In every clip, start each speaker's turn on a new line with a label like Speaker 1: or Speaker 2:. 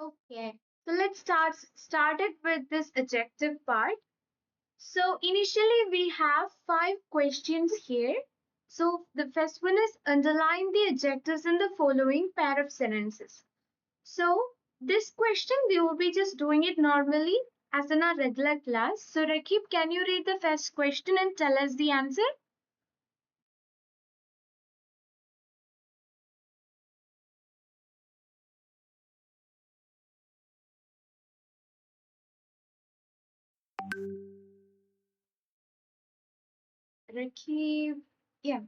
Speaker 1: Okay, so let's start it with this adjective part. So initially we have 5 questions here. So the first one is underline the adjectives in the following pair of sentences. So this question we will be just doing it normally as in our regular class. So Rakib, can you read the first question and tell us the answer? Rakib, yeah,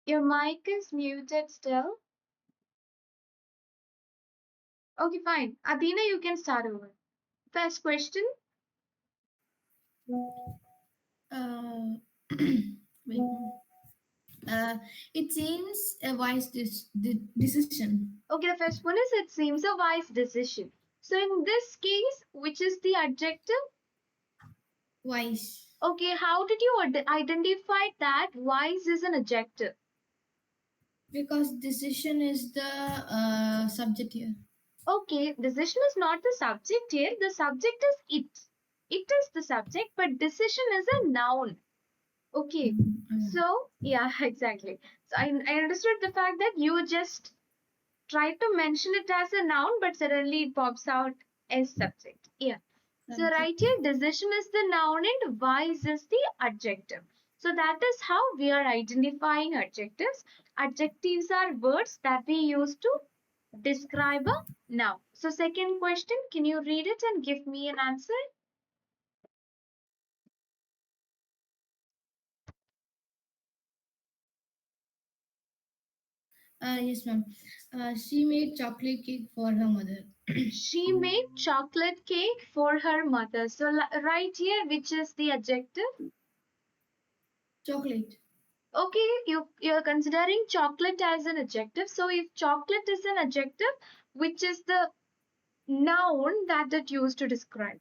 Speaker 1: your mic is muted still. Okay, fine. Adina, you can start over. First question.
Speaker 2: Uh, wait. It seems a wise decision.
Speaker 1: Okay, the first one is it seems a wise decision. So in this case, which is the adjective?
Speaker 2: Wise.
Speaker 1: Okay, how did you identify that wise is an adjective?
Speaker 2: Because decision is the subject here.
Speaker 1: Okay, decision is not the subject here. The subject is it. It is the subject, but decision is a noun. Okay, so yeah, exactly. So I understood the fact that you just try to mention it as a noun, but suddenly it pops out as subject. Yeah. So right
Speaker 2: Subject.
Speaker 1: here, decision is the noun and wise is the adjective. So that is how we are identifying adjectives. Adjectives are words that we use to describe a noun. So second question, can you read it and give me an answer?
Speaker 2: Yes, ma'am. She made chocolate cake for her mother.
Speaker 1: She made chocolate cake for her mother. So right here, which is the adjective?
Speaker 2: Chocolate.
Speaker 1: Okay, you're considering chocolate as an adjective. So if chocolate is an adjective, which is the noun that it used to describe?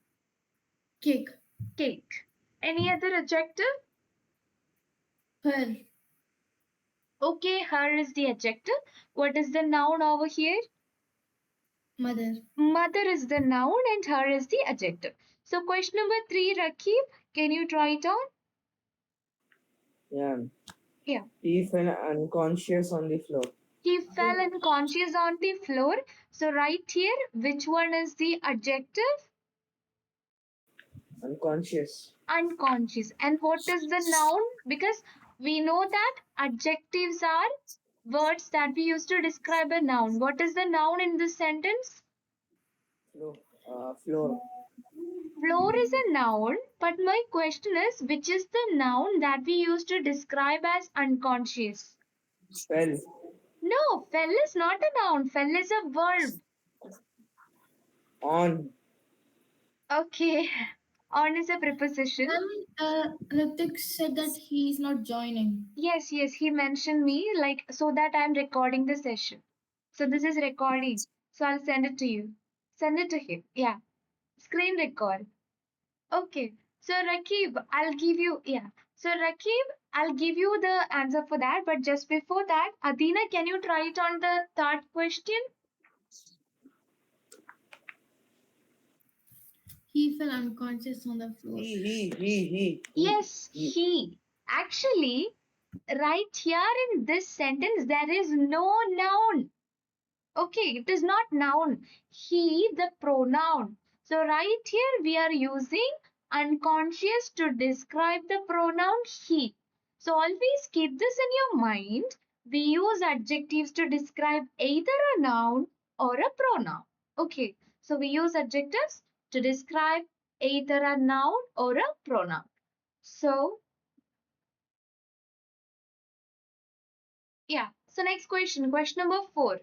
Speaker 2: Cake.
Speaker 1: Cake. Any other adjective?
Speaker 2: Her.
Speaker 1: Okay, her is the adjective. What is the noun over here?
Speaker 2: Mother.
Speaker 1: Mother is the noun and her is the adjective. So question number 3, Rakib, can you try it on?
Speaker 3: Yeah.
Speaker 1: Yeah.
Speaker 3: He fell unconscious on the floor.
Speaker 1: He fell unconscious on the floor. So right here, which one is the adjective?
Speaker 3: Unconscious.
Speaker 1: Unconscious. And what is the noun? Because we know that adjectives are words that we use to describe a noun. What is the noun in this sentence?
Speaker 3: Floor. Floor.
Speaker 1: Floor is a noun, but my question is which is the noun that we use to describe as unconscious?
Speaker 3: Fell.
Speaker 1: No, fell is not a noun. Fell is a verb.
Speaker 3: On.
Speaker 1: Okay. On is a preposition.
Speaker 2: Ritik said that he is not joining.
Speaker 1: Yes, yes, he mentioned me like so that I'm recording the session. So this is recording. So I'll send it to you. Send it to him. Yeah. Screen record. Okay. So Rakib, I'll give you yeah. So Rakib, I'll give you the answer for that. But just before that, Adina, can you try it on the third question?
Speaker 2: He fell unconscious on the floor.
Speaker 3: He.
Speaker 1: Yes, he. Actually, right here in this sentence, there is no noun. Okay, it is not noun. He, the pronoun. So right here we are using unconscious to describe the pronoun he. So always keep this in your mind. We use adjectives to describe either a noun or a pronoun. Okay, so we use adjectives to describe either a noun or a pronoun. So yeah, so next question, question number 4.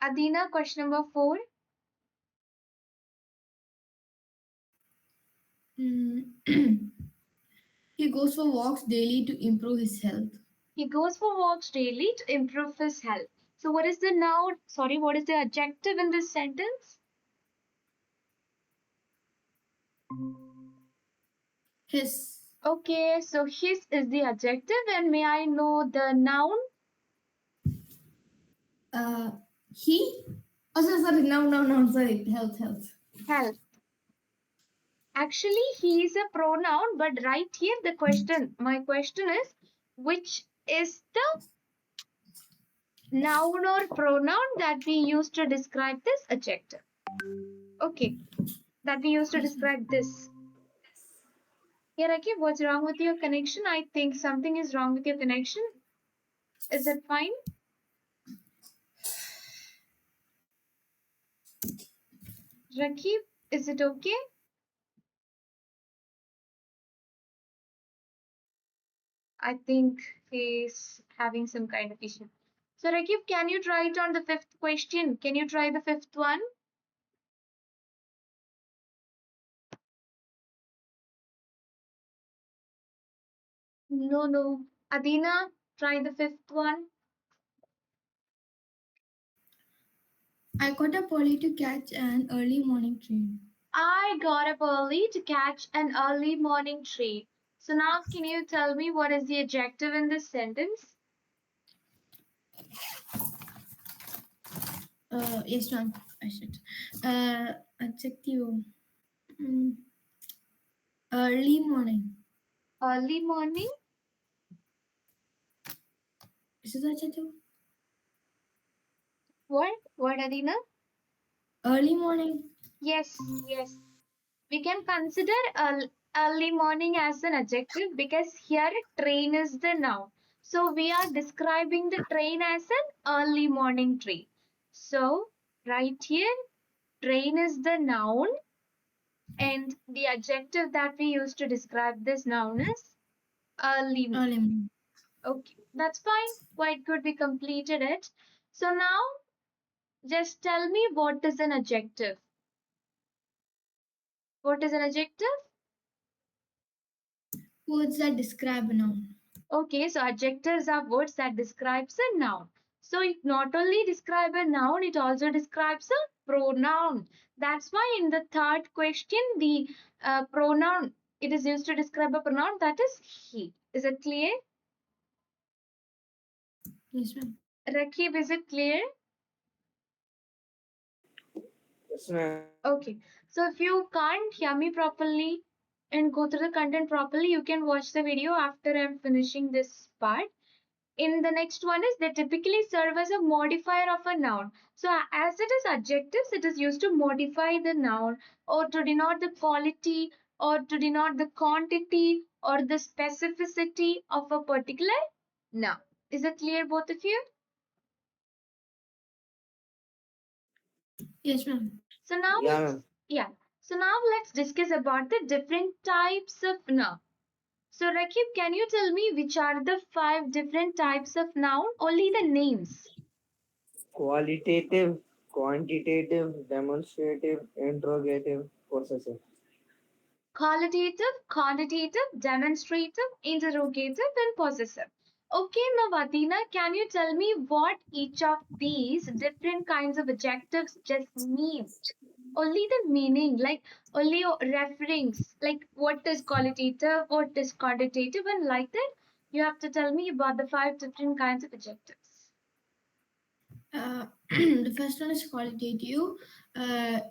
Speaker 1: Adina, question number 4.
Speaker 2: Mm. He goes for walks daily to improve his health.
Speaker 1: He goes for walks daily to improve his health. So what is the noun? Sorry, what is the adjective in this sentence?
Speaker 2: His.
Speaker 1: Okay, so his is the adjective, and may I know the noun?
Speaker 2: Uh, he. Oh, sorry. No. Sorry. Health.
Speaker 1: Health. Actually, he is a pronoun, but right here the question, my question is, which is the noun or pronoun that we use to describe this adjective? Okay, that we use to
Speaker 2: Yes, ma'am.
Speaker 1: describe this. Yeah, Rakib, what's wrong with your connection? I think something is wrong with your connection. Is it fine? Rakib, is it okay? I think he's having some kind of issue. So, Rakib, can you try it on the fifth question? Can you try the fifth one? No, no. Adina, try the fifth one.
Speaker 2: I got up early to catch an early morning train.
Speaker 1: I got up early to catch an early morning train. So now can you tell me what is the adjective in this sentence?
Speaker 2: Yes, ma'am. I should. Adjective. Mm, Early morning.
Speaker 1: Early morning?
Speaker 2: Is this adjective?
Speaker 1: What? What, Adina?
Speaker 2: Early morning.
Speaker 1: Yes, yes. We can consider early morning as an adjective because here train is the noun. So we are describing the train as an early morning train. So right here, train is the noun and the adjective that we use to describe this noun is early morning.
Speaker 2: Early morning.
Speaker 1: Okay, that's fine. Quite good. We completed it. So now just tell me what is an adjective. What is an adjective?
Speaker 2: Words that describe a noun.
Speaker 1: Okay, so adjectives are words that describes a noun. So it not only describe a noun, it also describes a pronoun. That's why in the third question, the pronoun, it is used to describe a pronoun that is he. Is it clear?
Speaker 2: Yes, ma'am.
Speaker 1: Rakib, is it clear?
Speaker 3: Yes, ma'am.
Speaker 1: Okay, so if you can't hear me properly and go through the content properly, you can watch the video after I'm finishing this part. In the next one is they typically serve as a modifier of a noun. So as it is adjectives, it is used to modify the noun or to denote the quality or to denote the quantity or the specificity of a particular noun. Is it clear, both of you?
Speaker 2: Yes, ma'am.
Speaker 1: So now
Speaker 3: Yeah,
Speaker 1: let's
Speaker 3: ma'am.
Speaker 1: yeah. So now let's discuss about the different types of noun. So Rakib, can you tell me which are the five different types of noun? Only the names.
Speaker 3: Qualitative, quantitative, demonstrative, interrogative, possessive.
Speaker 1: Qualitative, quantitative, demonstrative, interrogative, and possessive. Okay, now Adina, can you tell me what each of these different kinds of adjectives just mean? Only the meaning, like only your reference, like what is qualitative, what is quantitative, and like that, you have to tell me about the five different kinds of adjectives.
Speaker 2: The first one is qualitative.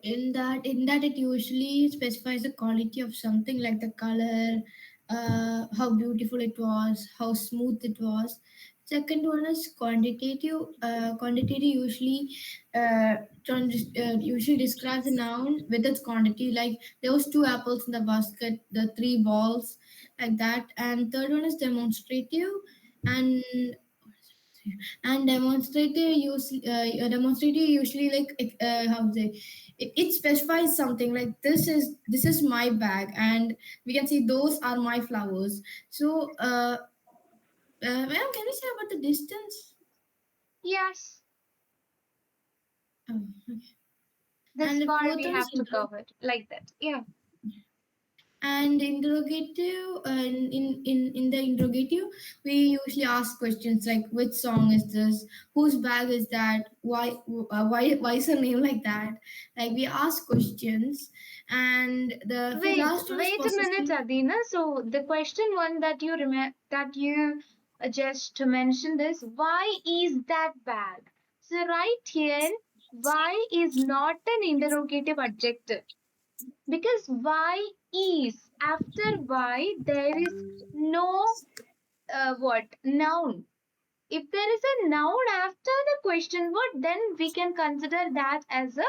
Speaker 2: In that it usually specifies the quality of something like the color, how beautiful it was, how smooth it was. Second one is quantitative. Quantitative usually describes a noun with its quantity, like there was two apples in the basket, the three balls, like that. And third one is demonstrative, and demonstrative usually like how to say it specifies something like this is my bag, and we can see those are my flowers. So ma'am, can you say about the distance?
Speaker 1: Yes,
Speaker 2: Oh, okay.
Speaker 1: this
Speaker 2: And the
Speaker 1: part
Speaker 2: fourth
Speaker 1: we
Speaker 2: one is
Speaker 1: have to cover it like that. Yeah.
Speaker 2: And interrogative, in the interrogative, we usually ask questions like which song is this, whose bag is that, why is her name like that. Like we ask questions. And the
Speaker 1: Wait,
Speaker 2: last one is
Speaker 1: wait a minute,
Speaker 2: possessive.
Speaker 1: Adina. So the question one that you just mentioned is why is that bag? So right here, why is not an interrogative adjective because why is after why there is no what noun. If there is a noun after the question word, then we can consider that as a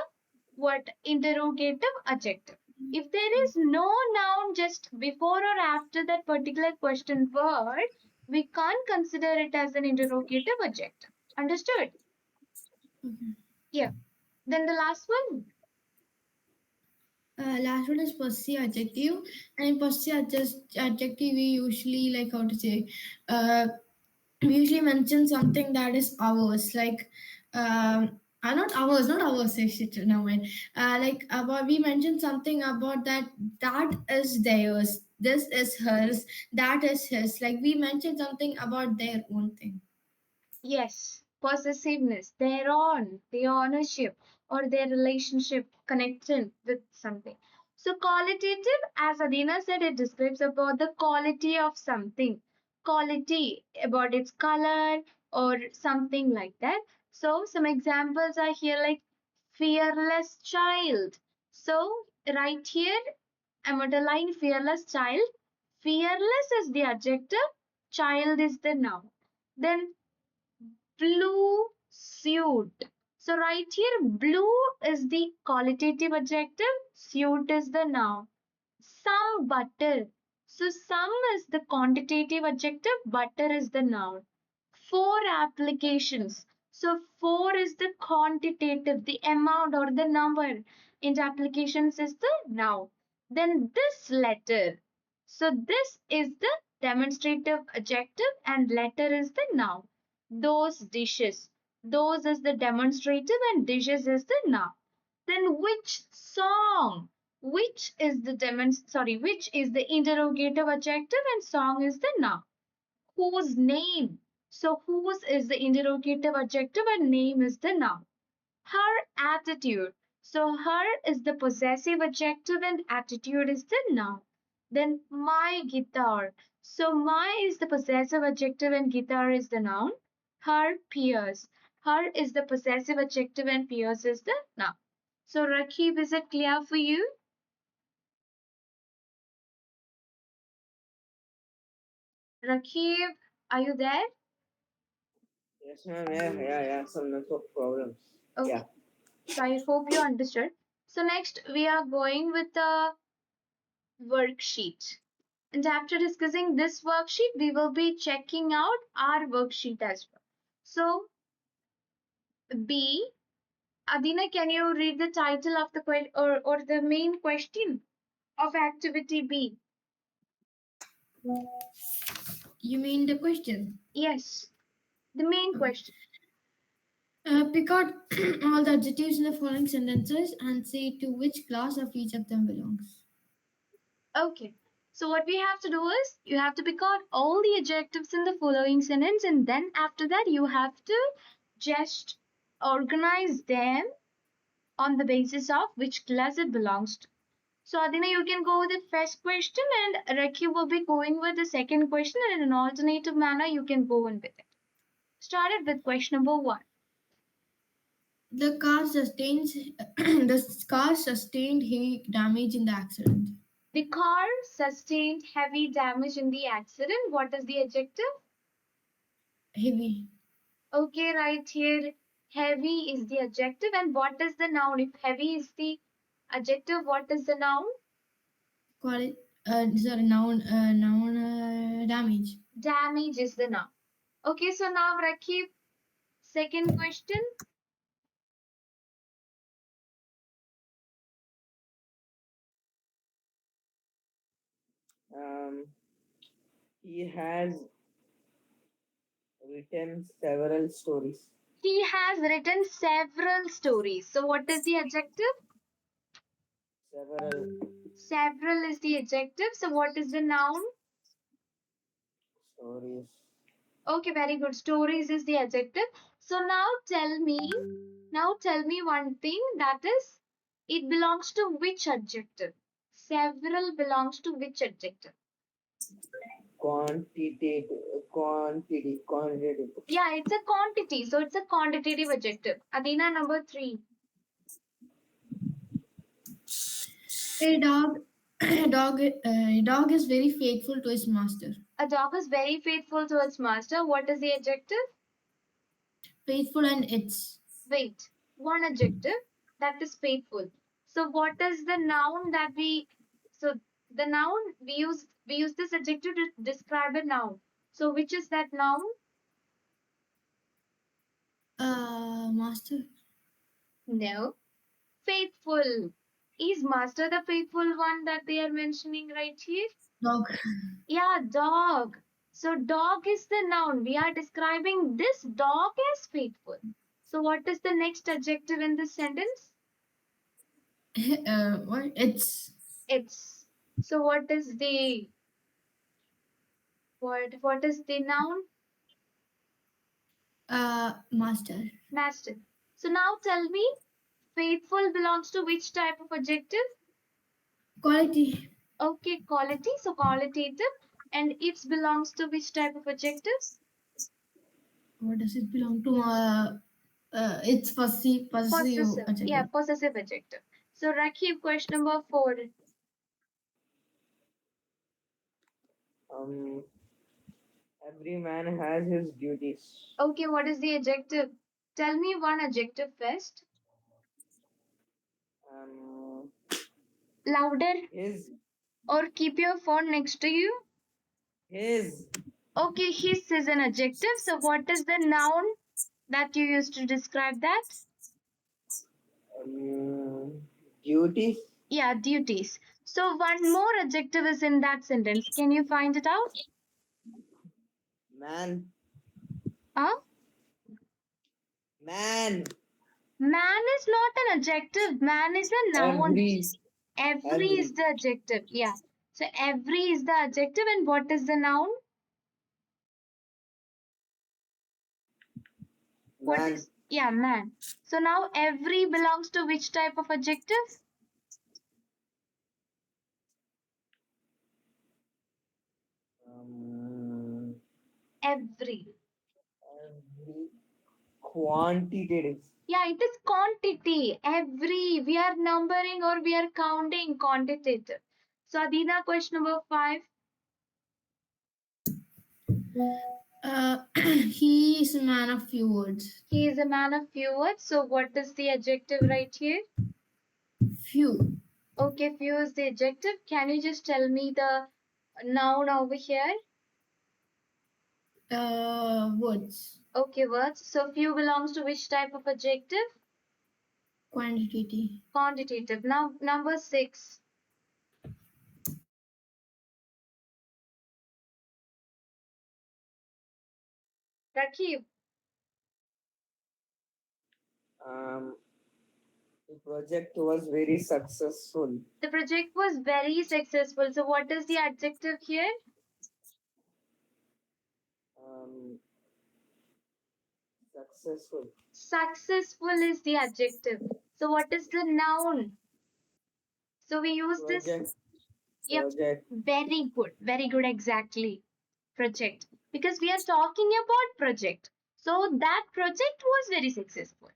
Speaker 1: what interrogative adjective. If there is no noun just before or after that particular question word, we can't consider it as an interrogative adjective. Understood?
Speaker 2: Okay.
Speaker 1: Yeah. Then the last one.
Speaker 2: Last one is possessive adjective. And in adjective, we usually, like, how to say, uh, we usually mention something that is ours, like, not ours, shit, no mind. Like, about, we mentioned something about that is theirs, this is hers, that is his. Like, we mentioned something about their own thing.
Speaker 1: Yes, possessiveness, their own, their ownership, or their relationship connected with something. So qualitative, as Adina said, it describes about the quality of something. Quality about its color or something like that. So some examples are here like fearless child. So right here, I'm underlying fearless child. Fearless is the adjective, child is the noun. Then blue suit. So right here, blue is the qualitative adjective, suit is the noun. Some butter. So some is the quantitative adjective, butter is the noun. Four applications. So four is the quantitative, the amount or the number. In applications is the noun. Then this letter. So this is the demonstrative adjective and letter is the noun. Those dishes. Those is the demonstrative and dishes is the noun. Then which song? Which is the interrogative adjective and song is the noun. Whose name? So whose is the interrogative adjective and name is the noun. Her attitude. So her is the possessive adjective and attitude is the noun. Then my guitar. So my is the possessive adjective and guitar is the noun. Her peers. Her is the possessive adjective and peers is the noun. So Rakib, is it clear for you? Rakib, are you there?
Speaker 3: Yes, ma'am. Yeah. Some network problems. Yeah.
Speaker 1: Okay. So I hope you understood. So next we are going with the worksheet. And after discussing this worksheet, we will be checking out our worksheet as well. So B, Adina, can you read the title of the or the main question of activity B?
Speaker 2: You mean the question?
Speaker 1: Yes, the main
Speaker 2: Okay.
Speaker 1: question.
Speaker 2: Pick out all the adjectives in the following sentences and say to which class of each of them belongs.
Speaker 1: Okay. So what we have to do is you have to pick out all the adjectives in the following sentence and then after that you have to just organize them on the basis of which class it belongs to. So Adina, you can go with the first question and Rakhi will be going with the second question and in an alternative manner you can go in with it. Started with question number one.
Speaker 2: The car sustains the car sustained heavy damage in the accident.
Speaker 1: The car sustained heavy damage in the accident. What is the adjective?
Speaker 2: Heavy.
Speaker 1: Okay, right here, heavy is the adjective. And what is the noun? If heavy is the adjective, what is the noun?
Speaker 2: Quali- sorry, noun damage.
Speaker 1: Damage is the noun. Okay, so now Rakib, second question.
Speaker 3: Um, he has written several stories.
Speaker 1: He has written several stories. So what is the adjective?
Speaker 3: Several.
Speaker 1: Several is the adjective. So what is the noun?
Speaker 3: Stories.
Speaker 1: Okay, very good. Stories is the adjective. So now tell me one thing, that is, it belongs to which adjective? Several belongs to which adjective?
Speaker 3: Quantitative. Quantitative.
Speaker 1: Yeah, it's a quantity. So it's a quantitative adjective. Adina, number 3.
Speaker 2: A dog, a dog is very faithful to his master.
Speaker 1: A dog is very faithful to its master. What is the adjective?
Speaker 2: Faithful and it's
Speaker 1: Wait, one adjective, that is faithful. So what is the noun that we, so the noun we use this adjective to describe a noun. So which is that noun?
Speaker 2: master
Speaker 1: No, faithful. Is master the faithful one that they are mentioning right here?
Speaker 2: dog.
Speaker 1: Yeah, dog. So dog is the noun. We are describing this dog as faithful. So what is the next adjective in this sentence?
Speaker 2: What? It's
Speaker 1: It's. So what is the noun?
Speaker 2: master.
Speaker 1: Master. So now tell me, faithful belongs to which type of adjective?
Speaker 2: Quality.
Speaker 1: Okay, quality. So qualitative. And it belongs to which type of adjective?
Speaker 2: What does it belong to? It's possessive
Speaker 1: Possessive. Yeah,
Speaker 2: adjective.
Speaker 1: possessive adjective. So Rakib, question number 4.
Speaker 3: Um, every man has his duties.
Speaker 1: Okay, what is the adjective? Tell me one adjective first.
Speaker 3: Um,
Speaker 1: Louder,
Speaker 3: his,
Speaker 1: or keep your phone next to you.
Speaker 3: his,
Speaker 1: Okay, his is an adjective. So what is the noun that you use to describe that?
Speaker 3: um, duties.
Speaker 1: Yeah, duties. So one more adjective is in that sentence. Can you find it out?
Speaker 3: Man,
Speaker 1: Huh?
Speaker 3: man.
Speaker 1: Man is not an adjective. Man is a noun.
Speaker 3: Every,
Speaker 1: Every is
Speaker 3: every.
Speaker 1: the adjective. Yeah. So every is the adjective, and what is the noun? What
Speaker 3: Man.
Speaker 1: is, yeah, man. So now every belongs to which type of adjective?
Speaker 3: Um,
Speaker 1: Every.
Speaker 3: every. Quantitative.
Speaker 1: Yeah, it is quantity. Every. We are numbering or we are counting, quantitative. So Adina, question number 5.
Speaker 2: He is a man of few words.
Speaker 1: He is a man of few words. So what is the adjective right here?
Speaker 2: Few
Speaker 1: Okay, few is the adjective. Can you just tell me the noun over here?
Speaker 2: words.
Speaker 1: Okay, words. So few belongs to which type of adjective?
Speaker 2: Quantity.
Speaker 1: Quantitative. Now number 6. Rakib,
Speaker 3: Um, the project was very successful.
Speaker 1: the project was very successful. So what is the adjective here?
Speaker 3: Um, successful.
Speaker 1: Successful is the adjective. So what is the noun? So we use this.
Speaker 3: Project.
Speaker 1: Yep.
Speaker 3: Project.
Speaker 1: Very good. Very good. Exactly. Project. Because we are talking about project. So that project was very successful.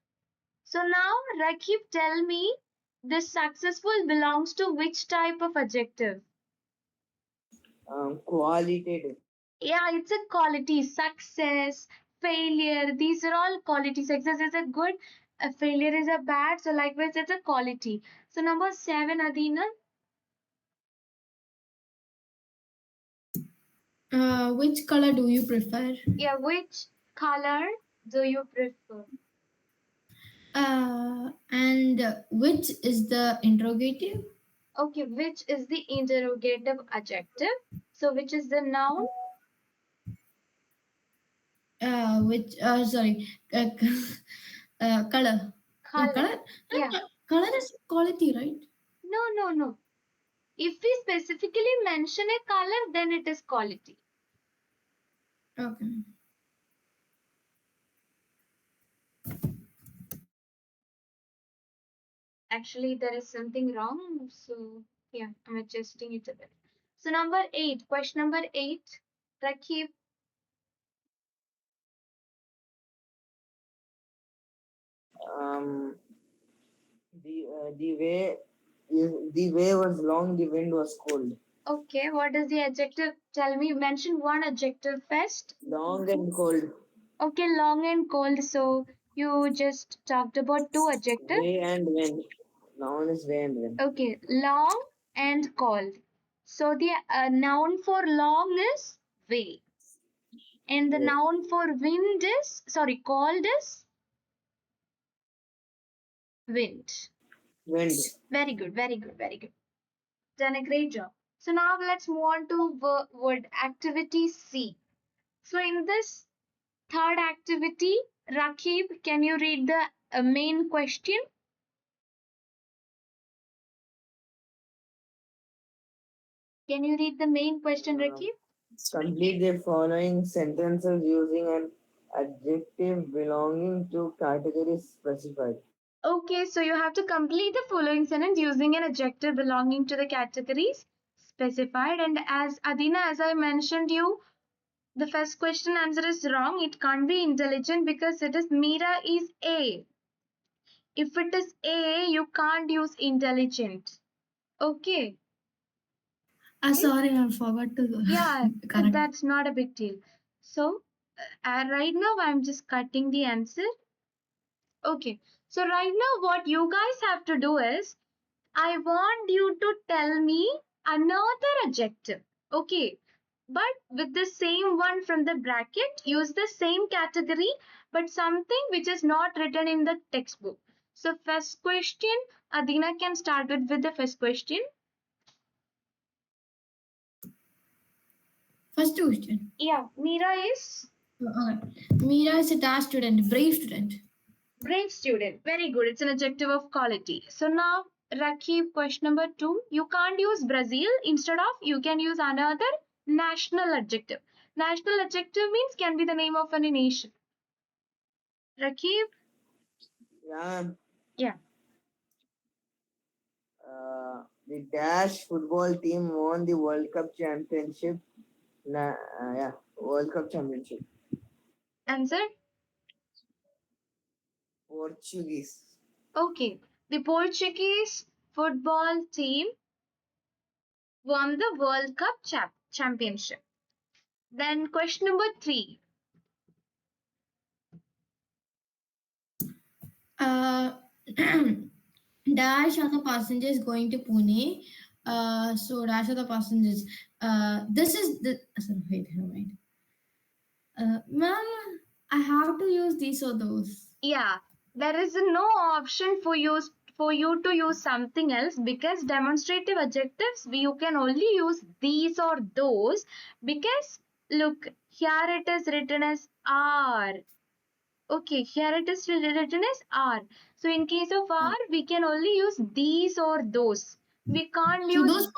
Speaker 1: So now, Rakib, tell me, this successful belongs to which type of adjective?
Speaker 3: Qualitative.
Speaker 1: Yeah, it's a quality. Success, failure, these are all quality. Success is a good, a failure is a bad. So likewise, it's a quality. So number 7, Adina.
Speaker 2: Which color do you prefer?
Speaker 1: Yeah, which color do you prefer?
Speaker 2: And which is the interrogative?
Speaker 1: Okay, which is the interrogative adjective? So which is the noun?
Speaker 2: Which sorry, color. No
Speaker 1: Color.
Speaker 2: color.
Speaker 1: Yeah.
Speaker 2: Color is quality, right?
Speaker 1: No, no, no. If we specifically mention a color, then it is quality.
Speaker 2: Okay.
Speaker 1: Actually, there is something wrong. So, yeah, I'm adjusting it a bit. So, number 8, question number 8. Rakib,
Speaker 3: Um, the way was long, the wind was cold.
Speaker 1: okay, what is the adjective? Tell me, mention one adjective first.
Speaker 3: Long and cold.
Speaker 1: Okay, long and cold. So, you just talked about two adjectives.
Speaker 3: Way and when. Noun is way and when.
Speaker 1: Okay, long and cold. So, the noun for long is way. And the
Speaker 3: Way.
Speaker 1: noun for wind is, sorry, cold is wind.
Speaker 3: Wind.
Speaker 1: Very good, very good, very good. Done a great job. So now let's move on to word activity C. So in this third activity, Rakib, can you read the main question? Can you read the main question, Rakib?
Speaker 3: Complete the following sentences using an adjective belonging to categories specified.
Speaker 1: Okay, so you have to complete the following sentence using an adjective belonging to the categories specified. And as Adina, as I mentioned you, the first question answer is wrong. It can't be intelligent because it is Mira is A. If it is A, you can't use intelligent. Okay.
Speaker 2: Sorry, I forgot to
Speaker 1: Yeah,
Speaker 2: correct.
Speaker 1: that's not a big deal. So, right now I'm just cutting the answer. Okay. So, right now, what you guys have to do is I want you to tell me another adjective. Okay. But with the same one from the bracket, use the same category, but something which is not written in the textbook. So, first question, Adina can start with the first question.
Speaker 2: First question.
Speaker 1: Yeah, Mira is
Speaker 2: Mira is a task student, brave student.
Speaker 1: brave student. Very good. It's an adjective of quality. So now, Rakib, question number 2. You can't use Brazil. Instead of, you can use another national adjective. National adjective means can be the name of any nation. Rakib?
Speaker 3: Yeah.
Speaker 1: Yeah.
Speaker 3: The Dash football team won the World Cup championship. World Cup championship.
Speaker 1: Answer?
Speaker 3: Portuguese.
Speaker 1: Okay. The Portuguese football team won the World Cup championship. Then question number 3.
Speaker 2: Uh, Dash of the passengers going to Pune. So Dash of the passengers. This is the. Sorry, wait. Ma'am, I have to use these or those.
Speaker 1: Yeah, there is no option for you to use something else because demonstrative adjectives you can only use these or those because look here it is written as are. Okay, here it is written as are. So in case of are we can only use these or those. We can't
Speaker 2: So
Speaker 1: use.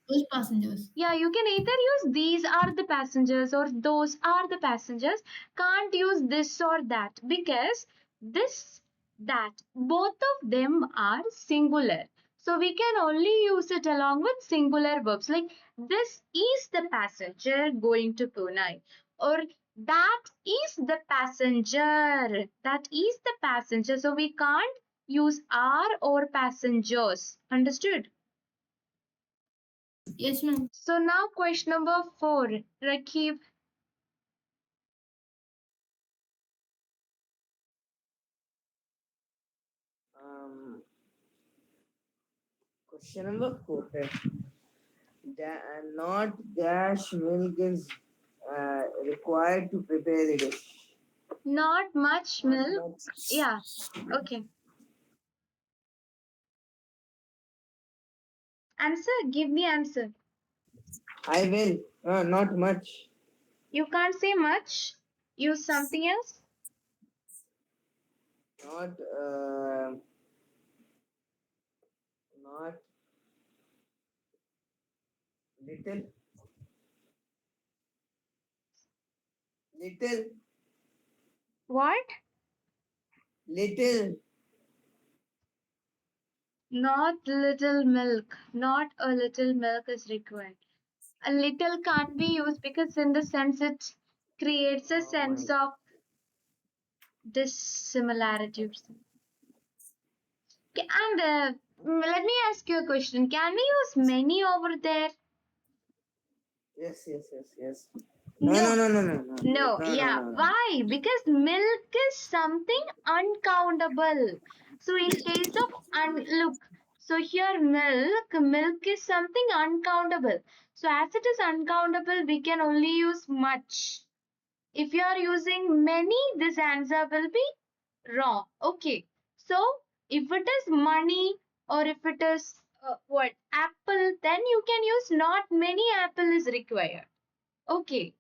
Speaker 2: those passengers.
Speaker 1: Yeah, you can either use these are the passengers or those are the passengers. Can't use this or that because this, that, both of them are singular. So we can only use it along with singular verbs like this is the passenger going to Pune or that is the passenger. That is the passenger. So we can't use are or passengers. Understood?
Speaker 2: Yes, ma'am.
Speaker 1: So now question number 4, Rakib.
Speaker 3: Um, Question number 4. Not dash milk is required to prepare the dish.
Speaker 1: Not much
Speaker 3: Not
Speaker 1: milk.
Speaker 3: much.
Speaker 1: Yeah. Okay. Answer. Give me answer.
Speaker 3: I will. Not much.
Speaker 1: You can't say much. Use something else.
Speaker 3: Not not Little, little,
Speaker 1: What?
Speaker 3: little.
Speaker 1: Not little milk. Not a little milk is required. A little can't be used because in the sense it creates a
Speaker 3: Oh my.
Speaker 1: sense of dissimilarity. Okay, and let me ask you a question. Can we use many over there?
Speaker 3: Yes, yes, yes, yes. No, no,
Speaker 1: No.
Speaker 3: no, no, no, no,
Speaker 1: No,
Speaker 3: no, no,
Speaker 1: yeah.
Speaker 3: no, no.
Speaker 1: Why? Because milk is something uncountable. So in case of look, so here milk is something uncountable. So as it is uncountable, we can only use much. If you are using many, this answer will be wrong. Okay. So if it is money or if it is what apple, then you can use not many apple is required. Okay.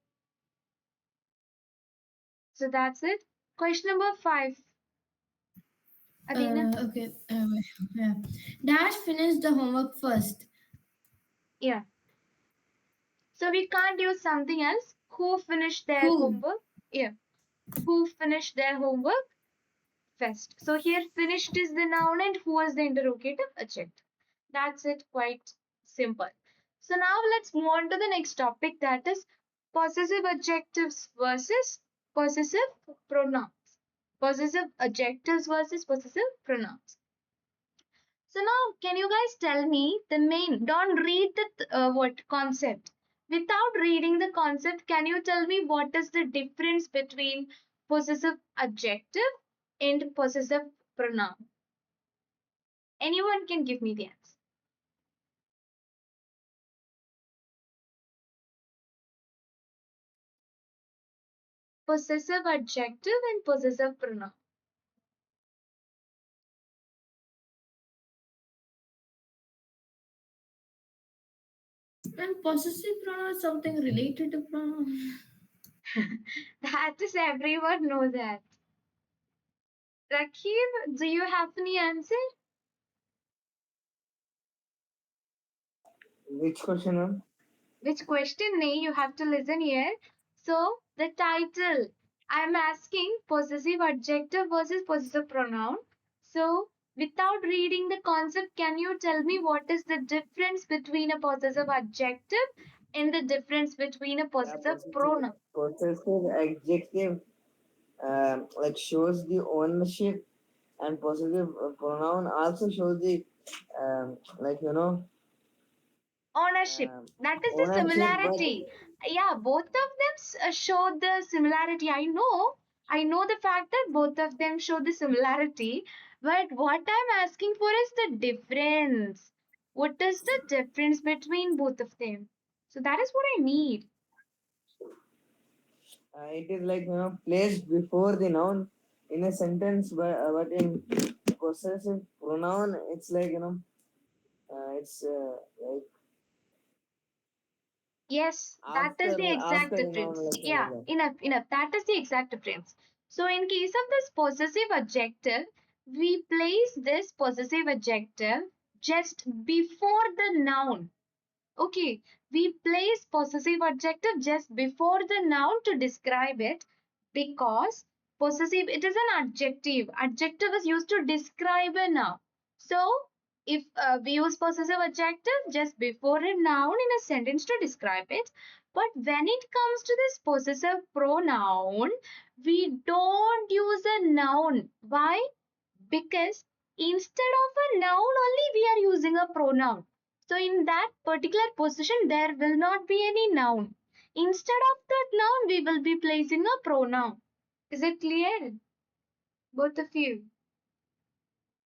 Speaker 1: So that's it. Question number 5. Adina?
Speaker 2: Okay. Yeah. Dash finished the homework first.
Speaker 1: Yeah. So we can't use something else. Who finished their
Speaker 2: Who?
Speaker 1: homework? Yeah. Who finished their homework first? So here finished is the noun and who is the interrogative adjective. That's it. Quite simple. So now let's move on to the next topic, that is possessive adjectives versus possessive pronouns. Possessive adjectives versus possessive pronouns. So now, can you guys tell me the main? Don't read the what concept. Without reading the concept, can you tell me what is the difference between possessive adjective and possessive pronoun? Anyone can give me the answer. Possessive adjective and possessive pronoun.
Speaker 2: And possessive pronoun is something related to pronoun.
Speaker 1: That is everyone know that. Rakib, do you have any answer?
Speaker 3: Which question, ma'am?
Speaker 1: Which question? Nay, you have to listen here. So, the title. I'm asking possessive adjective versus possessive pronoun. So, without reading the concept, can you tell me what is the difference between a possessive adjective and the difference between a
Speaker 3: Yeah,
Speaker 1: possessive pronoun?
Speaker 3: possessive adjective like shows the ownership, and possessive pronoun also shows the like
Speaker 1: Ownership.
Speaker 3: um,
Speaker 1: That is the
Speaker 3: ownership, but
Speaker 1: similarity. Yeah, both of them show the similarity. I know the fact that both of them show the similarity, but what I'm asking for is the difference. What is the difference between both of them? So that is what I need.
Speaker 3: it is like placed before the noun in a sentence, but in possessive pronoun, it's like it's like
Speaker 1: Yes, that is the exact
Speaker 3: after the noun,
Speaker 1: difference.
Speaker 3: like
Speaker 1: Yeah,
Speaker 3: that.
Speaker 1: enough. That is the exact difference. So, in case of this possessive adjective, we place this possessive adjective just before the noun. Okay, we place possessive adjective just before the noun to describe it because possessive, it is an adjective. Adjective is used to describe a noun. So, if we use possessive adjective just before a noun in a sentence to describe it, but when it comes to this possessive pronoun, we don't use a noun. Why? Because instead of a noun only we are using a pronoun. So in that particular position there will not be any noun. Instead of that noun we will be placing a pronoun. Is it clear? Both of you.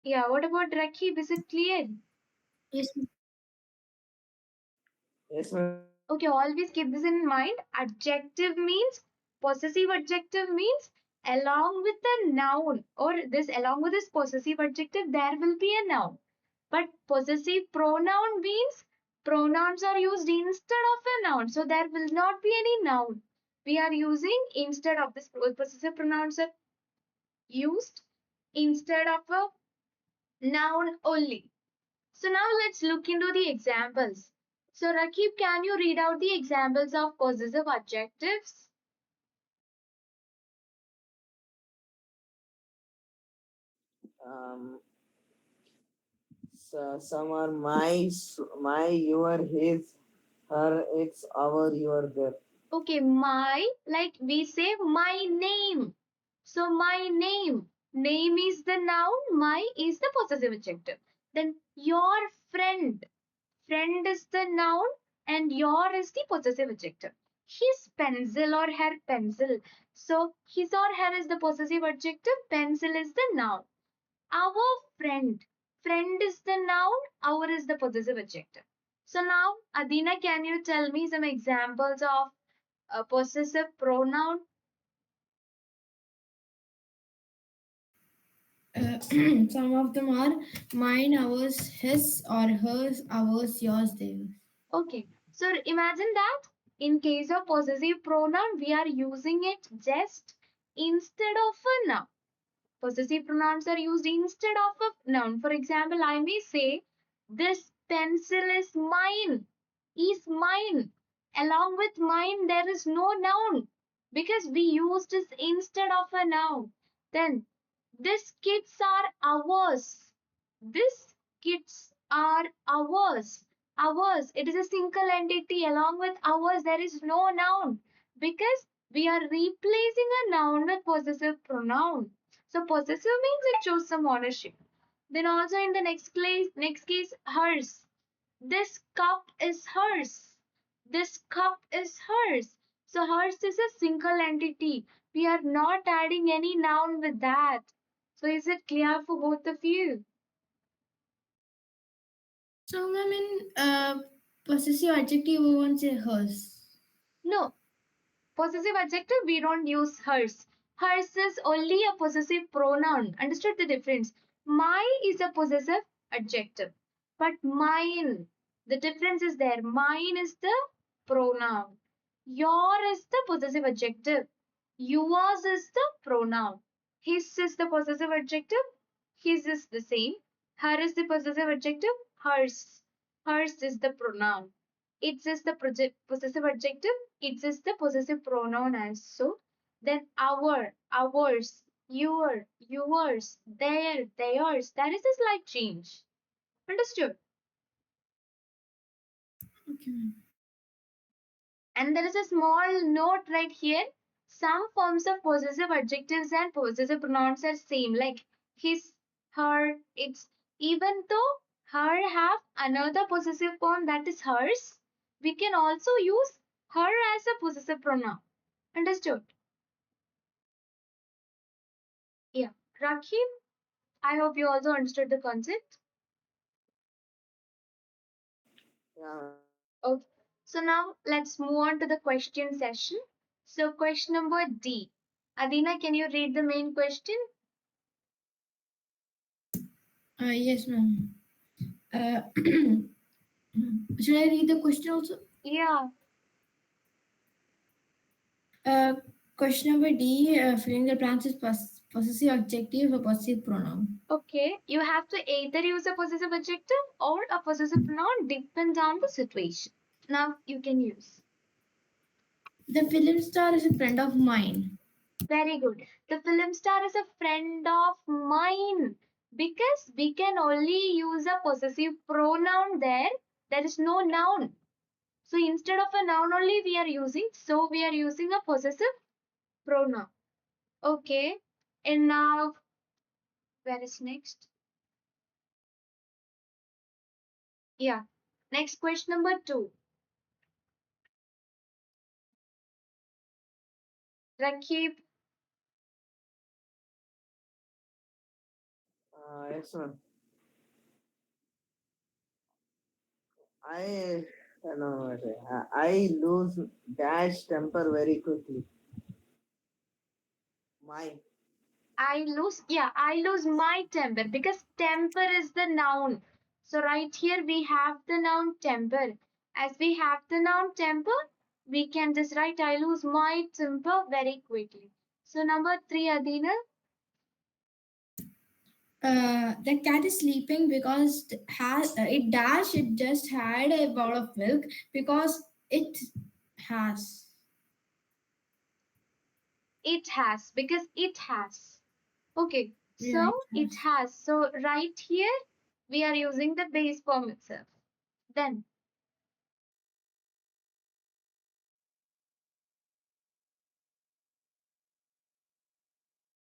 Speaker 1: Yeah, what about Rakib? Is it clear?
Speaker 2: Yes.
Speaker 3: Yes, ma'am.
Speaker 1: Okay, always keep this in mind. Adjective means, possessive adjective means along with the noun, or this along with this possessive adjective there will be a noun. But possessive pronoun means pronouns are used instead of a noun, so there will not be any noun. We are using instead of this, possessive pronouns are used instead of a noun only. So now let's look into the examples. So Rakib, can you read out the examples of possessive adjectives?
Speaker 3: Um, so some are my, your, his, her, its, our, your, their.
Speaker 1: Okay, my, like we say my name. So my name. Name is the noun, my is the possessive adjective. Then your friend. Friend is the noun and your is the possessive adjective. His pencil or her pencil. So his or her is the possessive adjective, pencil is the noun. Our friend. Friend is the noun, our is the possessive adjective. So now, Adina, can you tell me some examples of a possessive pronoun?
Speaker 2: Some of them are mine, ours, his or hers, ours, yours, theirs.
Speaker 1: Okay, so imagine that in case of possessive pronoun, we are using it just instead of a noun. Possessive pronouns are used instead of a noun. For example, I may say, this pencil is mine, is mine. Along with mine, there is no noun because we used this instead of a noun. Then, these kids are ours. These kids are ours. Ours, it is a single entity. Along with ours, there is no noun because we are replacing a noun with possessive pronoun. So possessive means it shows some ownership. Then also in the next case, hers. This cup is hers. This cup is hers. So hers is a single entity. We are not adding any noun with that. So is it clear for both of you?
Speaker 2: So, I mean, possessive adjective, we won't say hers.
Speaker 1: No. Possessive adjective, we don't use hers. Hers is only a possessive pronoun. Understood the difference? My is a possessive adjective. But mine, the difference is there. Mine is the pronoun. Your is the possessive adjective. Yours is the pronoun. His is the possessive adjective. His is the same. Her is the possessive adjective. Hers. Hers is the pronoun. It is the possessive adjective. It is the possessive pronoun also. Then our, ours, your, yours, their, theirs. That is a slight change. Understood?
Speaker 2: Okay.
Speaker 1: And there is a small note right here. Some forms of possessive adjectives and possessive pronouns are same, like his, her, its. Even though her have another possessive form that is hers, we can also use her as a possessive pronoun. Understood? Yeah. Rakib, I hope you also understood the concept.
Speaker 3: Yeah.
Speaker 1: Okay. So now let's move on to the question session. So question number D. Adina, can you read the main question?
Speaker 2: Yes, ma'am. Uh, should I read the question also?
Speaker 1: Yeah.
Speaker 2: Uh, Question number D, filling the blanks is possessive adjective or possessive pronoun.
Speaker 1: Okay. You have to either use a possessive adjective or a possessive pronoun, depends on the situation. Now you can use.
Speaker 2: The film star is a friend of mine.
Speaker 1: Very good. The film star is a friend of mine because we can only use a possessive pronoun there. There is no noun. So instead of a noun only we are using. So we are using a possessive pronoun. Okay. And now where is next? Yeah. Next question number 2. Rakib,
Speaker 3: Yes, ma'am. I no, what I lose dash temper very quickly. My.
Speaker 1: I lose my temper because temper is the noun. So right here we have the noun temper. As we have the noun temper, we can just write I lose my temper very quickly. So number 3, Adina.
Speaker 2: The cat is sleeping because it just had a bowl of milk because it has.
Speaker 1: It has, because it has. Okay,
Speaker 2: Yeah,
Speaker 1: so
Speaker 2: it
Speaker 1: it
Speaker 2: has.
Speaker 1: has. So right here, we are using the base form itself. Then,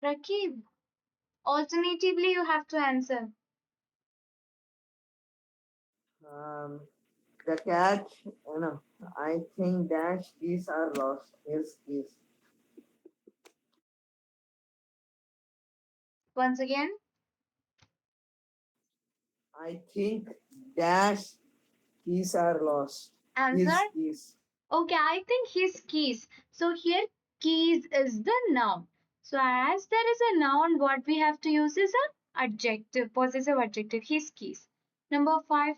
Speaker 1: Rakib, alternatively, you have to answer.
Speaker 3: Um, the cat, I think dash keys are lost. His keys.
Speaker 1: Once again,
Speaker 3: I think dash keys are lost.
Speaker 1: answer.
Speaker 3: His keys.
Speaker 1: Okay, I think his keys. So here, keys is the noun. So as there is a noun, what we have to use is a adjective, possessive adjective, his keys. Number 5,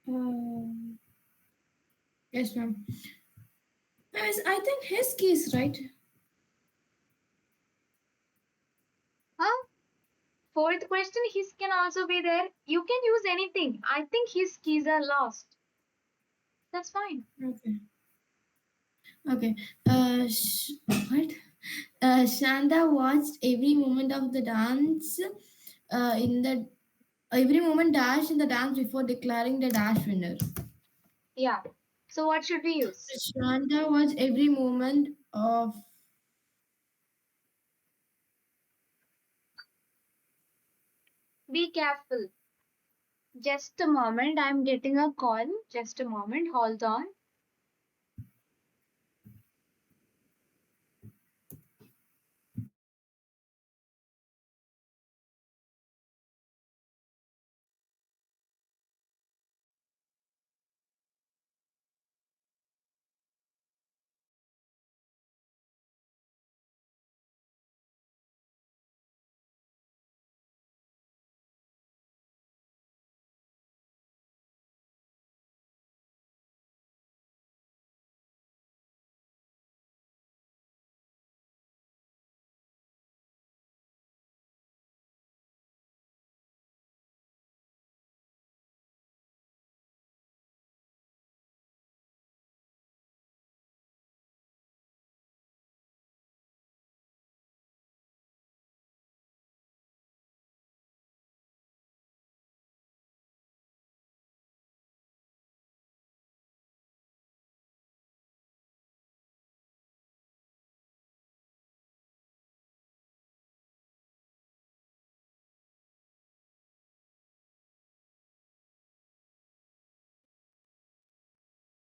Speaker 2: Um, yes, ma'am. Yes, I think his keys, right?
Speaker 1: huh? Fourth question, his can also be there. You can use anything. I think his keys are lost. That's fine.
Speaker 2: Okay. Okay. What? Shanda watched every moment of the dance in the every moment dash in the dance before declaring the dash winner.
Speaker 1: Yeah. So what should we use?
Speaker 2: Shanda watched every moment of.
Speaker 1: Be careful. Just a moment. I'm getting a call. Just a moment. Hold on.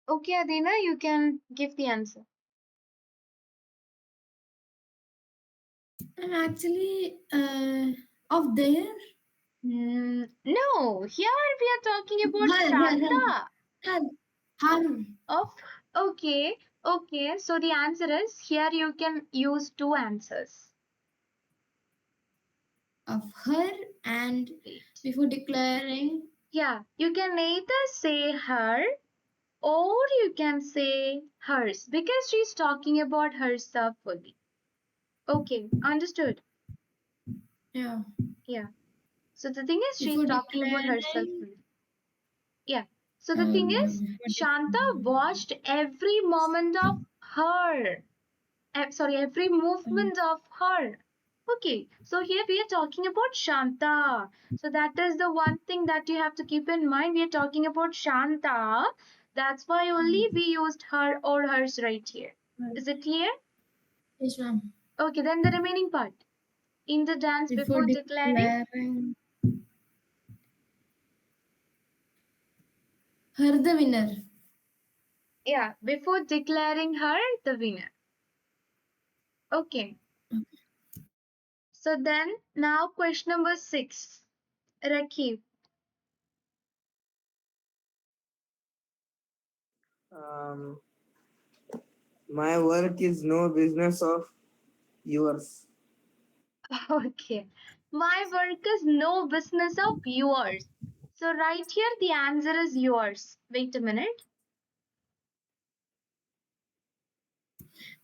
Speaker 1: Okay, Adina, you can give the answer.
Speaker 2: I'm actually of there.
Speaker 1: No, here we are talking about
Speaker 2: Her,
Speaker 1: Shanta.
Speaker 2: her, her,
Speaker 1: Of okay. So the answer is here you can use two answers.
Speaker 2: of her, and
Speaker 1: Wait.
Speaker 2: before declaring.
Speaker 1: Yeah, you can either say her or you can say hers because she's talking about herself only. Okay, understood.
Speaker 2: Yeah.
Speaker 1: Yeah. So the thing is, she's
Speaker 2: Before
Speaker 1: talking about herself
Speaker 2: declaring.
Speaker 1: only. Yeah. So the thing is,
Speaker 2: Before
Speaker 1: Shanta
Speaker 2: declaring.
Speaker 1: watched every moment of her. Sorry, every movement of her. Okay, so here we are talking about Shanta. So that is the one thing that you have to keep in mind. We are talking about Shanta. That's why only we used her or hers right here. Is it clear?
Speaker 2: Yes, ma'am.
Speaker 1: Okay, then the remaining part. In the dance
Speaker 2: Before
Speaker 1: before declaring,
Speaker 2: declaring her the winner.
Speaker 1: yeah, before declaring her the winner. Okay, so then now question number 6. Rakib.
Speaker 3: Um, my work is no business of yours.
Speaker 1: Okay. My work is no business of yours. So right here the answer is yours. Wait a minute.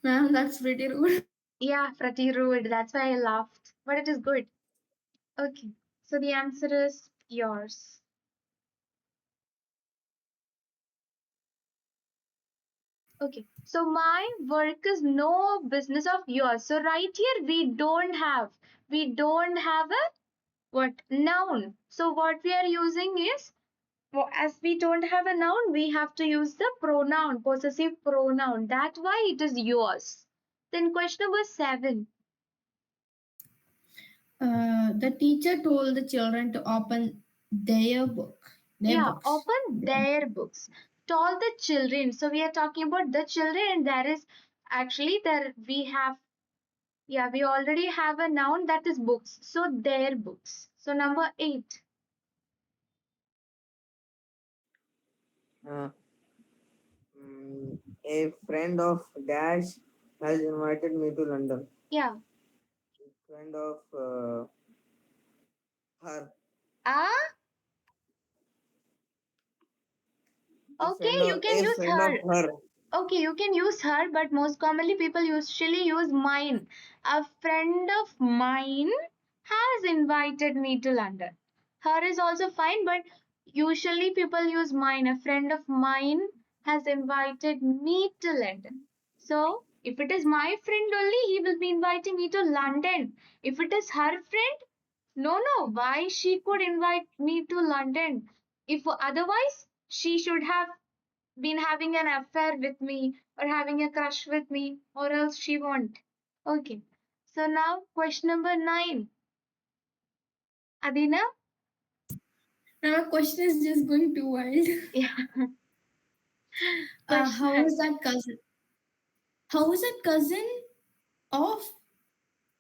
Speaker 2: Ma'am, that's pretty rude.
Speaker 1: Yeah, pretty rude. That's why I laughed. But it is good. Okay. So the answer is yours. Okay. So my work is no business of yours. So right here we don't have a what noun. So what we are using is as we don't have a noun, we have to use the pronoun, possessive pronoun. That's why it is yours. Then question number 7.
Speaker 2: The teacher told the children to open their book. Their
Speaker 1: Yeah,
Speaker 2: books.
Speaker 1: open their books. Told the children. So we are talking about the children, and there is actually there we have yeah, we already have a noun that is books. So their books. So number 8.
Speaker 3: Uh, a friend of Dash has invited me to London.
Speaker 1: Yeah.
Speaker 3: Friend of her.
Speaker 1: Ah, okay, you can
Speaker 3: A
Speaker 1: use
Speaker 3: friend of
Speaker 1: her.
Speaker 3: her.
Speaker 1: Okay, you can use her, but most commonly people usually use mine. A friend of mine has invited me to London. Her is also fine, but usually people use mine. A friend of mine has invited me to London. So, if it is my friend only, he will be inviting me to London. If it is her friend, no, no, why she could invite me to London? If otherwise, she should have been having an affair with me or having a crush with me, or else she won't. Okay. So now question number 9. Adina?
Speaker 2: Now, my question is just going too wild.
Speaker 1: Yeah.
Speaker 2: How
Speaker 1: Question.
Speaker 2: is that cousin? How is that cousin of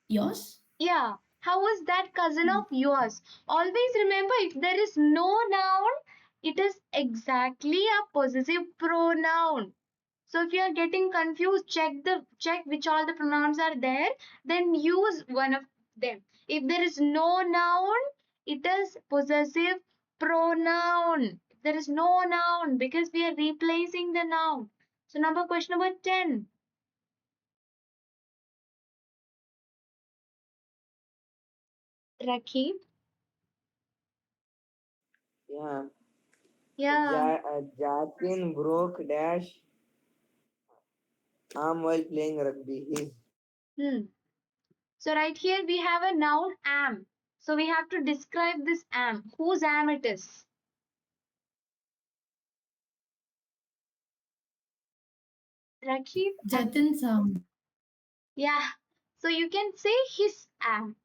Speaker 2: yours?
Speaker 1: Yeah. How was that cousin of yours? Always remember if there is no noun, it is exactly a possessive pronoun. So if you are getting confused, check which all the pronouns are there, then use one of them. If there is no noun, it is possessive pronoun. If there is no noun because we are replacing the noun. So number question number 10. Rakib.
Speaker 3: Yeah.
Speaker 1: Yeah.
Speaker 3: Jacqueline broke Dash arm while playing rugby. His
Speaker 1: Hmm. So right here we have a noun am. So we have to describe this am. Whose am it is? Rakib.
Speaker 2: Jatin Sam.
Speaker 1: Yeah, so you can say his arm.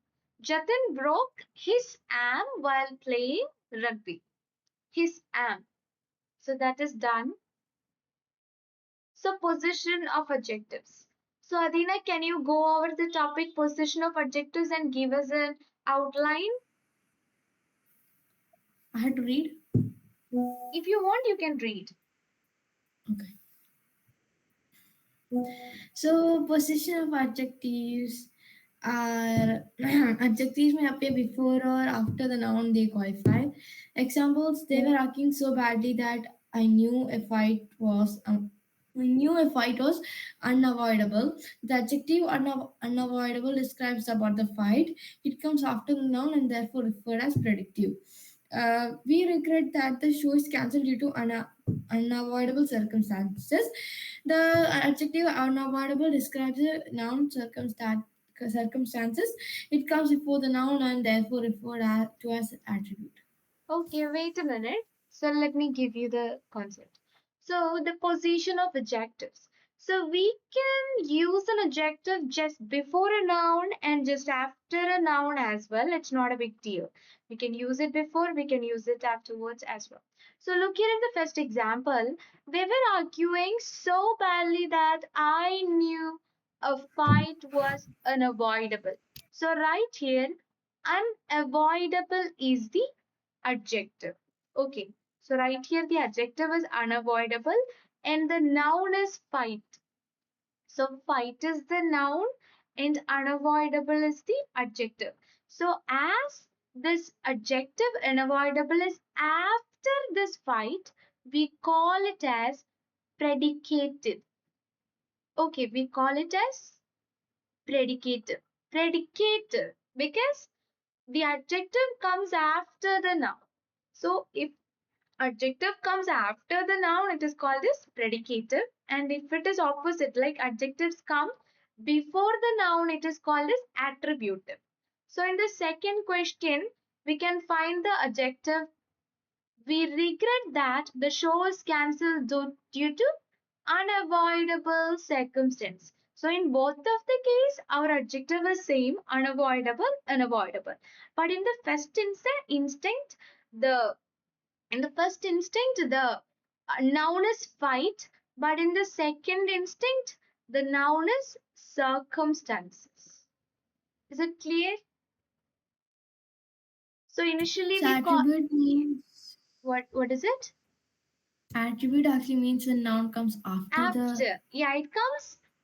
Speaker 1: Jatin broke his arm while playing rugby. His arm. So that is done. So position of adjectives. So Adina, can you go over the topic position of adjectives and give us an outline?
Speaker 2: I had to read.
Speaker 1: If you want, you can read.
Speaker 2: Okay. So, position of adjectives are adjectives may appear before or after the noun they qualify. Examples: they were acting so badly that I knew a fight was. Unavoidable. The adjective unavoidable describes about the fight. It comes after the noun and therefore referred as predictive. We regret that the show is cancelled due to unavoidable circumstances. The adjective unavoidable describes the noun circumstances. It comes before the noun and therefore referred to as attribute.
Speaker 1: Okay, wait a minute. So let me give you the concept. So the position of adjectives. So we can use an adjective just before a noun and just after a noun as well. It's not a big deal. We can use it before, we can use it afterwards as well. So look here in the first example. They were arguing so badly that I knew a fight was unavoidable. So right here, unavoidable is the adjective. Okay, so right here the adjective is unavoidable and the noun is fight. So fight is the noun and unavoidable is the adjective. So as this adjective unavoidable is after this fight, we call it as predicative. Okay, we call it as predicative. Predicative because the adjective comes after the noun. So if adjective comes after the noun, it is called as predicative. And if it is opposite, like adjectives come before the noun, it is called as attributive. So in the second question, we can find the adjective. We regret that the show is cancelled due to unavoidable circumstance. So in both of the case, our adjective is same, unavoidable, unavoidable. But in the first instinct, the in the first instinct, the noun is fight, but in the second instinct, the noun is circumstances. Is it clear? So initially
Speaker 2: So
Speaker 1: we call
Speaker 2: attribute means
Speaker 1: what is it?
Speaker 2: attribute actually means when noun comes after the.
Speaker 1: After. Yeah,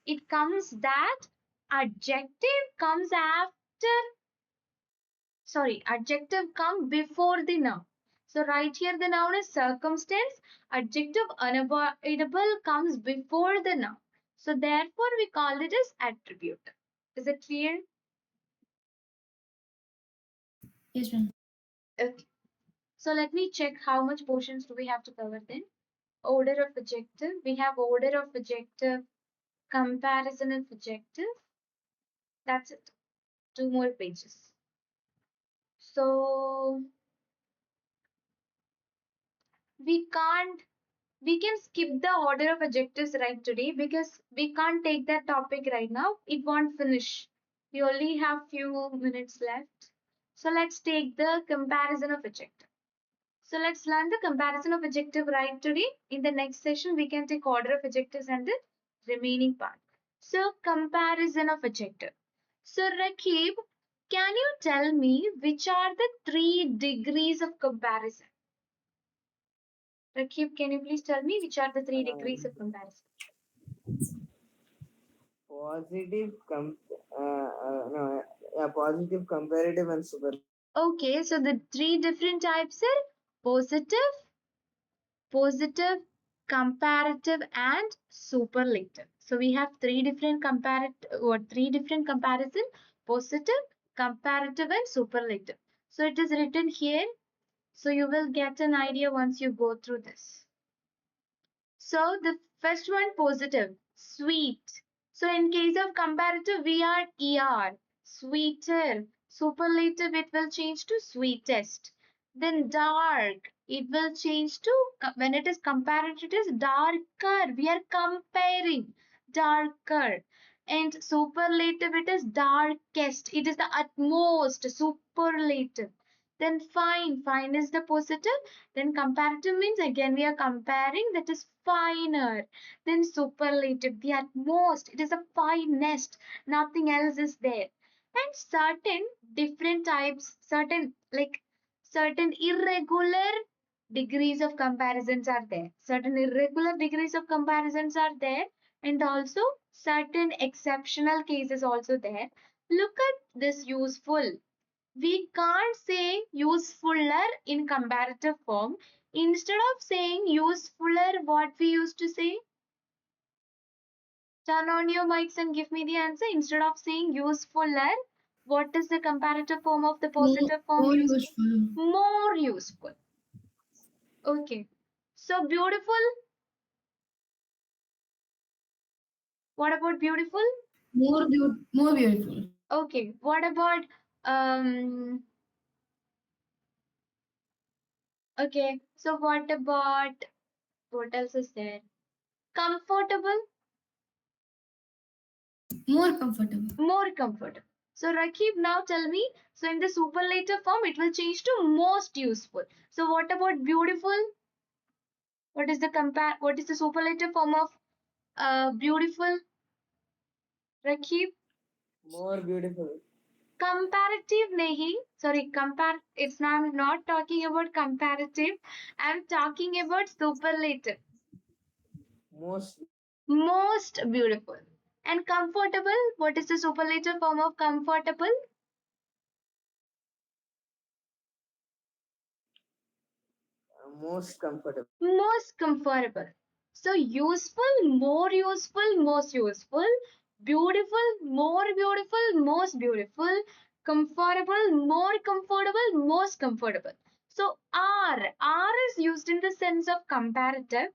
Speaker 1: it comes that adjective comes after, sorry, adjective come before the noun. So right here the noun is circumstance, adjective unavoidable comes before the noun. So therefore we call it as attribute. Is it clear?
Speaker 2: Yes, ma'am.
Speaker 1: Okay. So let me check how much portions do we have to cover then. Order of adjective. We have order of adjective, comparison of adjective. That's it. Two more pages. So we can't we can skip the order of adjectives right today because we can't take that topic right now. It won't finish. We only have few minutes left. So let's take the comparison of adjective. So let's learn the comparison of adjective right today. In the next session, we can take order of adjectives and the remaining part. So comparison of adjective. So Rakib, can you tell me which are the 3 degrees of comparison? Rakib, can you please tell me which are the 3 degrees of comparison?
Speaker 3: Positive, no, yeah, positive, comparative, and superlative.
Speaker 1: Okay, so the 3 different types are positive, positive, comparative, and superlative. So we have 3 different comparative or 3 different comparison: positive, comparative, and superlative. So it is written here. So you will get an idea once you go through this. So the first one, positive, sweet. So in case of comparative, we are er, sweeter. Superlative, it will change to sweetest. Then dark, it will change to, when it is comparative, it is darker. We are comparing, darker. And superlative, it is darkest. It is the utmost, superlative. Then fine, fine is the positive. Then comparative means again we are comparing, that is finer. Then superlative, the utmost, it is the finest, nothing else is there. And certain different types, certain irregular degrees of comparisons are there. Certain irregular degrees of comparisons are there, and also certain exceptional cases also there. Look at this useful. We can't say usefuller in comparative form. Instead of saying usefuller, what we used to say? Turn on your mics and give me the answer. Instead of saying usefuller, what is the comparative form of the
Speaker 2: More,
Speaker 1: positive form
Speaker 2: more
Speaker 1: used?
Speaker 2: useful.
Speaker 1: More useful. Okay. So beautiful. What about beautiful?
Speaker 2: More beautiful.
Speaker 1: Okay. What about um okay. So what else is there? Comfortable.
Speaker 2: More comfortable.
Speaker 1: More comfortable. So Rakib, now tell me, so in the superlative form, it will change to most useful. So what about beautiful? What is the superlative form of beautiful? Rakib?
Speaker 3: More beautiful.
Speaker 1: Comparative nahi. Sorry, it's not, I'm not talking about comparative. I'm talking about superlative.
Speaker 3: Most
Speaker 1: Most beautiful. And comfortable, what is the superlative form of comfortable?
Speaker 3: most comfortable.
Speaker 1: Most comfortable. So useful, more useful, most useful, beautiful, more beautiful, most beautiful, comfortable, more comfortable, most comfortable. So R is used in the sense of comparative,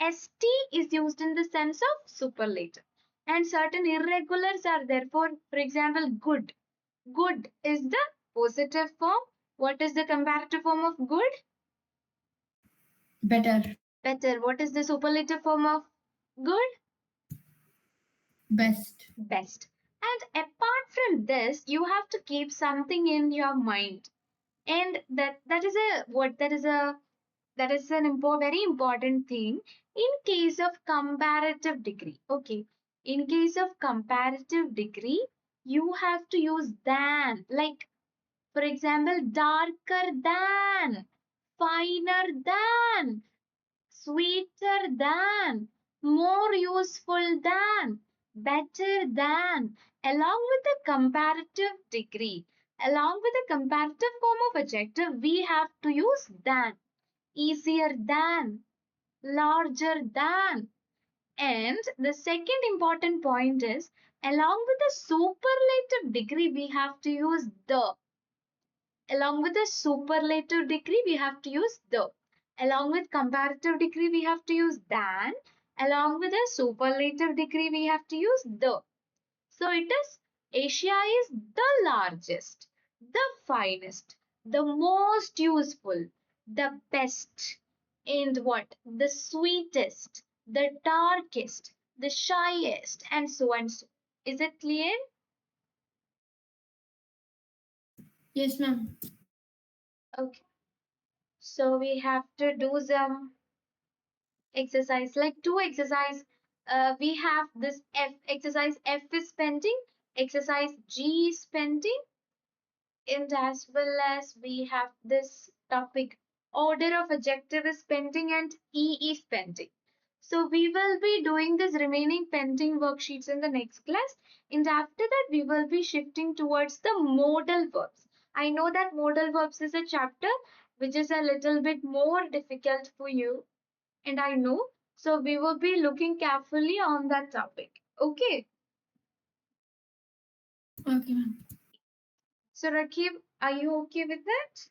Speaker 1: ST is used in the sense of superlative. And certain irregulars are there. For example, good. Good is the positive form. What is the comparative form of good?
Speaker 2: Better.
Speaker 1: Better. What is the superlative form of good?
Speaker 2: Best.
Speaker 1: Best. And apart from this, you have to keep something in your mind. And that is a what that is an very important thing in case of comparative degree. Okay. In case of comparative degree, you have to use than. Like for example, darker than, finer than, sweeter than, more useful than, better than, along with the comparative degree. Along with the comparative form of adjective, we have to use than, easier than, larger than. And the second important point is along with the superlative degree, we have to use the. Along with the superlative degree, we have to use the. Along with comparative degree, we have to use than. Along with the superlative degree, we have to use the. So it is Asia is the largest, the finest, the most useful, the best, and what? The sweetest, the darkest, the shyest, and so and so. Is it clear?
Speaker 2: Yes, ma'am.
Speaker 1: Okay. So we have to do some exercise like two exercise. We have this F exercise. F is spending, exercise G is spending, and as well as we have this topic order of adjective is pending and E is pending. So we will be doing this remaining pending worksheets in the next class, and after that we will be shifting towards the modal verbs. I know that modal verbs is a chapter which is a little bit more difficult for you, and I know. So we will be looking carefully on that topic. Okay.
Speaker 2: Okay, ma'am.
Speaker 1: So Rakib, are you okay with that?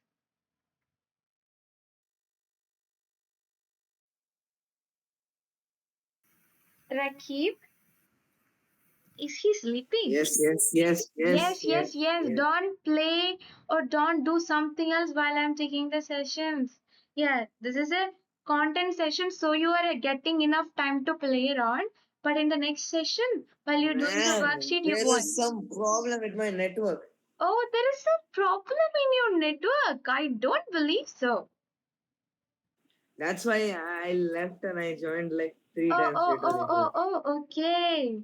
Speaker 1: Rakib, is he sleeping?
Speaker 3: Yes, yes, yes, yes,
Speaker 1: Yes,
Speaker 3: yes,
Speaker 1: yes, yes.
Speaker 3: yes.
Speaker 1: Don't play or don't do something else while I'm taking the sessions. Yeah, this is a content session, so you are getting enough time to play around. But in the next session, while you're doing the
Speaker 3: Man,
Speaker 1: worksheet, you
Speaker 3: there
Speaker 1: won't.
Speaker 3: is some problem with my network.
Speaker 1: Oh, there is a problem in your network. I don't believe so.
Speaker 3: That's why I left and I joined like three
Speaker 1: Oh,
Speaker 3: times.
Speaker 1: oh,
Speaker 3: It was
Speaker 1: oh, oh,
Speaker 3: internet.
Speaker 1: oh, okay.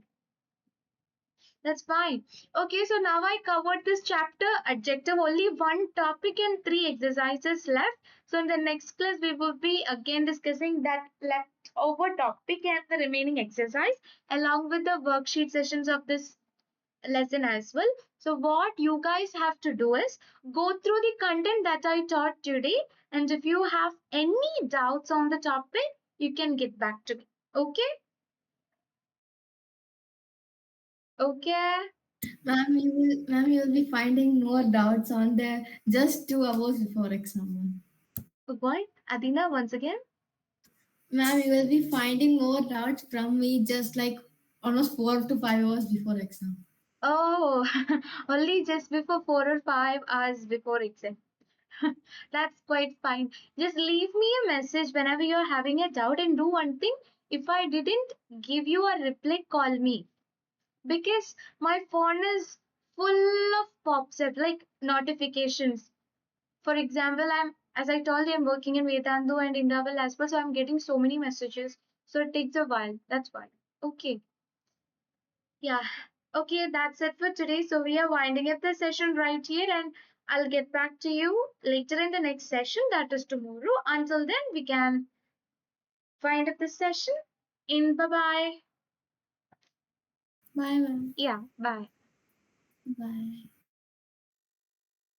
Speaker 1: That's fine. Okay, so now I covered this chapter adjective, only one topic and three exercises left. So in the next class, we will be again discussing that leftover topic and the remaining exercise along with the worksheet sessions of this lesson as well. So what you guys have to do is go through the content that I taught today, and if you have any doubts on the topic, you can get back to me. Okay? Okay.
Speaker 2: Ma'am, you will be finding more doubts on the just 2 hours before exam, ma'am.
Speaker 1: What? Adina, once again?
Speaker 2: Ma'am, you will be finding more doubts from me just like almost 4 to 5 hours before exam.
Speaker 1: Oh, only just before 4 or 5 hours before exam. That's quite fine. Just leave me a message whenever you're having a doubt and do one thing. If I didn't give you a reply, call me because my phone is full of pops up like notifications. For example, as I told you, I'm working in Vedantu and Indaval as well, so I'm getting so many messages. So it takes a while. That's why. Okay. Yeah. Okay, that's it for today. So we are winding up the session right here, and I'll get back to you later in the next session, that is tomorrow. Until then, we can wind up the session. In bye bye.
Speaker 2: Bye, ma'am.
Speaker 1: Yeah, bye.
Speaker 2: Bye.